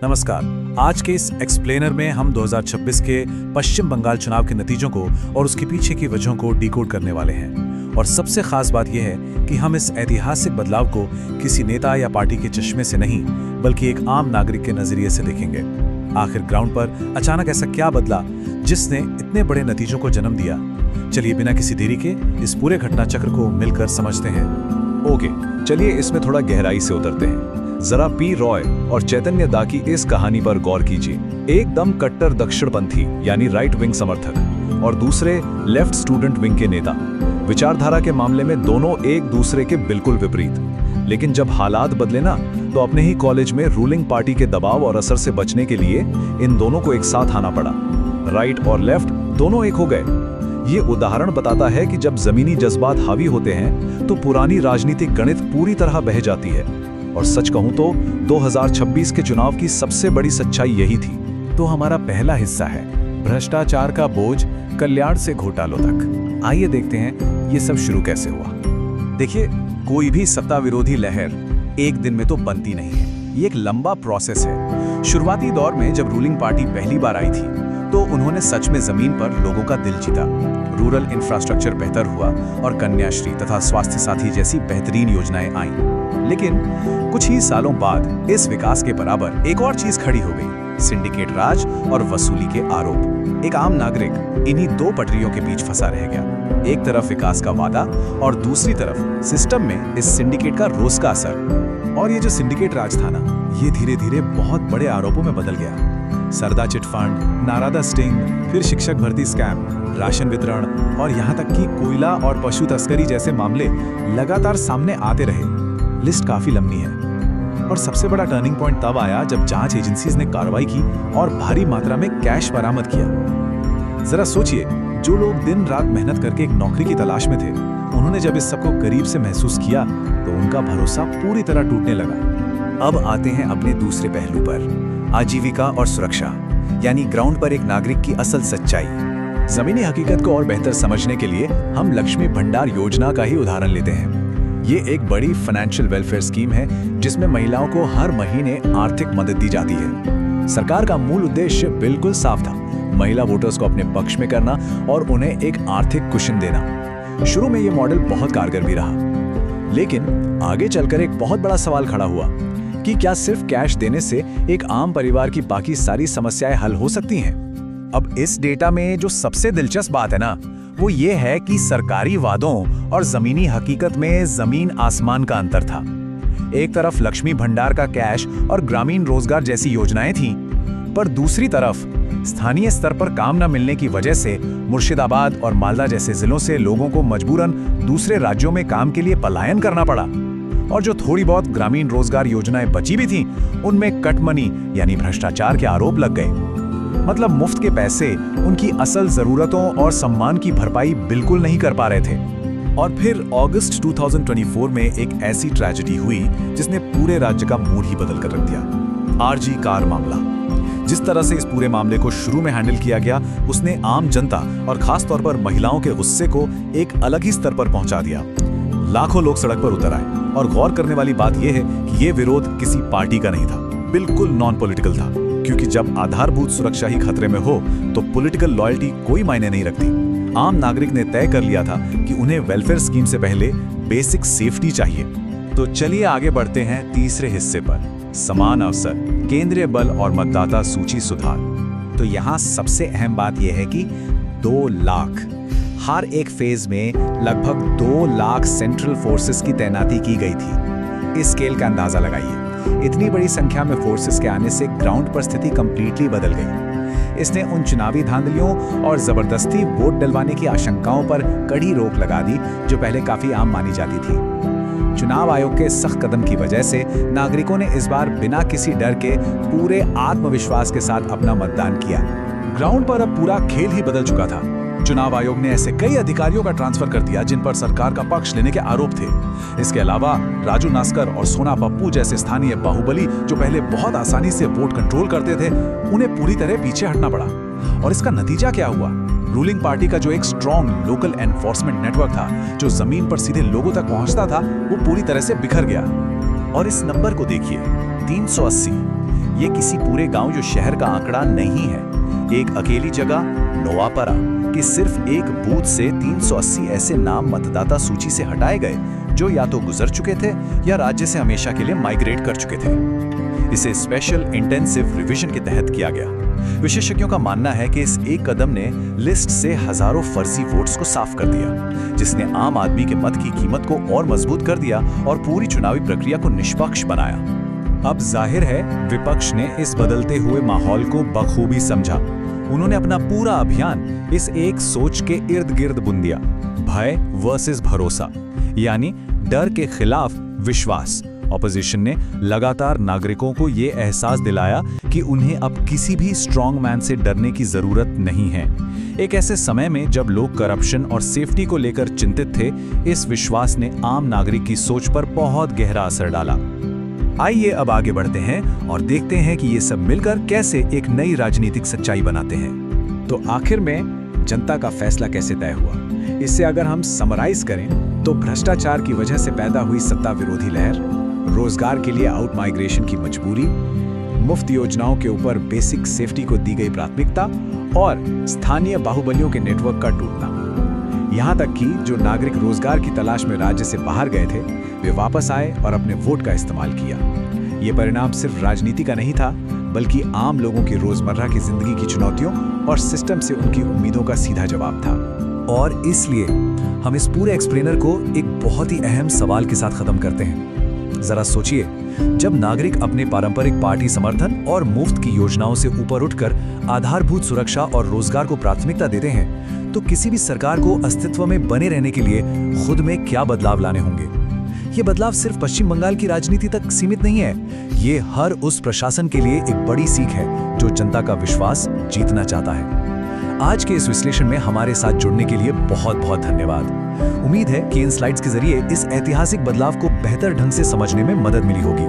नमस्कार। आज के इस एक्सप्लेनर में हम 2026 के पश्चिम बंगाल चुनाव के नतीजों को और उसके पीछे की वजहों को डिकोड करने वाले हैं। और सबसे खास बात यह है कि हम इस ऐतिहासिक बदलाव को किसी नेता या पार्टी के चश्मे से नहीं, बल्कि एक आम नागरिक के नजरिए से देखेंगे। आखिर ग्राउंड पर अचानक ऐसा क्या बदला जिसने इतने बड़े नतीजों को जन्म दिया? चलिए बिना किसी देरी के इस पूरे घटना चक्र को मिलकर समझते हैं। ओके, चलिए इसमें थोड़ा गहराई से उतरते हैं। जरा पी रॉय और चैतन्य दा की इस कहानी पर गौर कीजिए। एकदम कट्टर दक्षिणपंथी यानी राइट विंग समर्थक और दूसरे लेफ्ट स्टूडेंट विंग के नेता। विचारधारा के मामले में दोनों एक दूसरे के बिल्कुल विपरीत। लेकिन जब हालात बदले ना, तो अपने ही कॉलेज में रूलिंग पार्टी के दबाव और असर से बचने के लिए इन दोनों को एक साथ आना पड़ा। राइट और लेफ्ट दोनों एक हो गए। ये उदाहरण बताता है कि जब जमीनी जज्बात हावी होते हैं तो पुरानी राजनीतिक गणित पूरी तरह बह जाती है। और सच कहूं तो 2026 के चुनाव की सबसे बड़ी सच्चाई यही थी। तो हमारा पहला हिस्सा है भ्रष्टाचार का बोझ कल्याण से घोटालों तक। आइए देखते हैं ये सब शुरू कैसे हुआ। देखिए, कोई भी सत्ता विरोधी लहर एक दिन में तो बनती नहीं है। ये एक लंबा प्रोसेस है। शुरुआती दौर में जब रूलिंग पार्टी पहली बार आई थी तो उन्होंने सच में जमीन पर लोगों का दिल जीता। रूरल इंफ्रास्ट्रक्चर बेहतर हुआ और कन्याश्री तथा स्वास्थ्य साथी जैसी बेहतरीन योजनाएं आईं। लेकिन कुछ ही सालों बाद इस विकास के बराबर एक और चीज खड़ी हो गई, सिंडिकेट राज और वसूली के आरोप। एक आम नागरिक इन्हीं दो पटरियों के बीच फंसा रह गया। एक तरफ विकास का वादा और दूसरी तरफ सिस्टम में इस सिंडिकेट का रोज का असर। और ये जो सिंडिकेट राज था ना, ये धीरे धीरे बहुत बड़े आरोपों में बदल गया। सरदा चिट फंड, नारादा स्टिंग, फिर शिक्षक भर्ती स्कैम, राशन वितरण और यहाँ तक कि कोयला और पशु तस्करी जैसे मामले लगातार सामने आते रहे। लिस्ट काफी लंबी है। और सबसे बड़ा टर्निंग पॉइंट तब आया जब जांच एजेंसीज ने कार्रवाई की और भारी मात्रा में कैश बरामद किया। जरा सोचिए, जो लोग दिन रात मेहनत करके एक नौकरी की तलाश में थे, उन्होंने जब इस सबको करीब से महसूस किया तो उनका भरोसा पूरी तरह टूटने लगा। अब आते हैं अपने दूसरे पहलू पर, आजीविका और सुरक्षा, यानी ग्राउंड पर एक नागरिक की असल सच्चाई। जमीनी हकीकत को और बेहतर समझने के लिए हम लक्ष्मी भंडार योजना का ही उदाहरण लेते हैं। ये एक बड़ी फाइनेंशियल वेलफेयर स्कीम है जिसमें महिलाओं को हर महीने आर्थिक मदद दी जाती है। सरकार का मूल उद्देश्य बिल्कुल साफ था, महिला वोटर्स को अपने पक्ष में करना और उन्हें एक आर्थिक कुशन देना। शुरू में ये मॉडल बहुत कारगर भी रहा, लेकिन आगे चलकर एक बहुत बड़ा सवाल खड़ा हुआ कि क्या सिर्फ कैश देने से एक आम परिवार की बाकी सारी समस्याएं हल हो सकती हैं? अब इस डेटा में जो सबसे दिलचस्प बात है ना, वो ये है कि सरकारी वादों और जमीनी हकीकत में जमीन आसमान का अंतर था। एक तरफ लक्ष्मी भंडार का कैश और ग्रामीण रोजगार जैसी योजनाएं थीं, पर दूसरी तरफ स्थानीय स्तर पर काम न मिलने की वजह से मुर्शिदाबाद और मालदा जैसे जिलों से लोगों को मजबूरन दूसरे राज्यों में काम के लिए पलायन करना पड़ा। और जो थोड़ी बहुत ग्रामीण रोजगार योजनाएं बची भी थीं, उनमें कट मनी यानी भ्रष्टाचार के आरोप लग गए। मतलब मुफ्त के पैसे उनकी असल जरूरतों और सम्मान की भरपाई बिल्कुल नहीं कर पा रहे थे। और फिर अगस्त 2024 में एक ऐसी ट्रेजेडी हुई जिसने पूरे राज्य का मूड ही बदल कर रख दिया, आरजी कार मामला। जिस तरह से इस पूरे मामले को शुरू में हैंडल किया गया, उसने आम जनता और खास तौर पर महिलाओं के गुस्से को एक अलग ही स्तर पर पहुंचा दिया। लाखों लोग सड़क पर उतर आए। और गौर करने वाली बात यह है कि यह विरोध किसी पार्टी का नहीं था, बिल्कुल नॉन पॉलिटिकल था। क्योंकि जब आधारभूत सुरक्षा ही खतरे में हो तो पॉलिटिकल लॉयल्टी कोई मायने नहीं रखती। आम नागरिक ने तय कर लिया था कि उन्हें वेलफेयर स्कीम से पहले बेसिक सेफ्टी चाहिए। तो चलिए आगे बढ़ते हैं तीसरे हिस्से पर, समान अवसर, केंद्रीय बल और मतदाता सूची सुधार। तो यहाँ सबसे अहम बात यह है कि 2 लाख, हर एक फेज में लगभग 2 लाख सेंट्रल फोर्सेस की तैनाती की गई थी। इस स्केल का अंदाजा लगाइए। इतनी बड़ी संख्या में फोर्सेस के आने से ग्राउंड पर स्थिति कंप्लीटली बदल गई। इसने उन चुनावी धांधलियों और जबरदस्ती वोट डलवाने की आशंकाओं पर कड़ी रोक लगा दी जो पहले काफी आम मानी जाती थी। चुनाव आयोग के सख्त कदम की वजह से नागरिकों ने इस बार बिना किसी डर के पूरे आत्मविश्वास के साथ अपना मतदान किया। ग्राउंड पर अब पूरा खेल ही बदल चुका था। चुनाव आयोग ने ऐसे कई अधिकारियों का ट्रांसफर कर दिया जिन पर सरकार का पक्ष लेने के आरोप थे। इसके अलावा राजू नास्कर और सोना पप्पू जैसे स्थानीय बाहुबली जो पहले बहुत आसानी से वोट कंट्रोल करते थे, उन्हें पूरी तरह पीछे हटना पड़ा। और इसका नतीजा क्या हुआ? रूलिंग पार्टी का जो एक स्ट्रॉन्ग लोकल एनफोर्समेंट नेटवर्क था, जो जमीन पर सीधे लोगों तक पहुंचता था, वो पूरी तरह से बिखर गया। और इस नंबर को देखिए, 380। ये किसी पूरे गांव जो शहर का आंकड़ा नहीं है, एक अकेली जगह नोवापारा कि सिर्फ एक बूथ से 380 ऐसे नाम मतदाता सूची से हटाए गए जो या तो गुजर चुके थे या राज्य से हमेशा के लिए माइग्रेट कर चुके थे। इसे स्पेशल इंटेंसिव रिवीजन के तहत किया गया। विशेषज्ञों का मानना है कि इस एक कदम ने लिस्ट से हजारों फर्जी वोट्स को साफ कर दिया, जिसने आम आदमी के मत की कीमत को और मजबूत कर दिया और पूरी चुनावी प्रक्रिया को निष्पक्ष बनाया। अब जाहिर है विपक्ष ने इस बदलते हुए माहौल को बखूबी समझा। उन्होंने अपना पूरा अभियान इस एक सोच के इर्द गिर्द बुन दिया, भय वर्सेस भरोसा, यानी डर के खिलाफ विश्वास। ऑपोजिशन ने लगातार नागरिकों को ये एहसास दिलाया कि उन्हें अब किसी भी स्ट्रॉन्ग मैन से डरने की जरूरत नहीं है। एक ऐसे समय में जब लोग करप्शन और सेफ्टी को लेकर चिंतित थे, इस विश्वास ने आम नागरिक की सोच पर बहुत गहरा असर डाला। आइए अब आगे बढ़ते हैं और देखते हैं कि ये सब मिलकर कैसे एक नई राजनीतिक सच्चाई बनाते हैं। तो आखिर में जनता का फैसला कैसे तय हुआ? इसे अगर हम समराइज करें तो भ्रष्टाचार की वजह से पैदा हुई सत्ता विरोधी लहर, रोजगार के लिए आउट माइग्रेशन की मजबूरी, मुफ्त योजनाओं के ऊपर बेसिक सेफ्टी को दी गई प्राथमिकता और स्थानीय बाहुबलियों के नेटवर्क का टूटना। यहाँ तक कि जो नागरिक रोजगार की तलाश में राज्य से बाहर गए थे, वे वापस आए और अपने वोट का इस्तेमाल किया। ये परिणाम सिर्फ राजनीति का नहीं था, बल्कि आम लोगों की रोजमर्रा की जिंदगी की चुनौतियों और सिस्टम से उनकी उम्मीदों का सीधा जवाब था। और इसलिए हम इस पूरे एक्सप्लेनर को एक बहुत ही अहम सवाल के साथ खत्म करते हैं। जरा सोचिए, जब नागरिक अपने पारंपरिक पार्टी समर्थन और मुफ्त की योजनाओं से ऊपर उठकर आधारभूत सुरक्षा और रोजगार को प्राथमिकता देते हैं, तो किसी भी सरकार को अस्तित्व में बने रहने के लिए खुद में क्या बदलाव लाने होंगे। ये बदलाव सिर्फ पश्चिम बंगाल की राजनीति तक सीमित नहीं है, ये हर उस प्रशासन के लिए एक बड़ी सीख है जो जनता का विश्वास जीतना चाहता है। आज के इस विश्लेषण में हमारे साथ जुड़ने के लिए बहुत बहुत धन्यवाद। उम्मीद है कि इन स्लाइड्स के जरिए इस ऐतिहासिक बदलाव को बेहतर ढंग से समझने में मदद मिली होगी।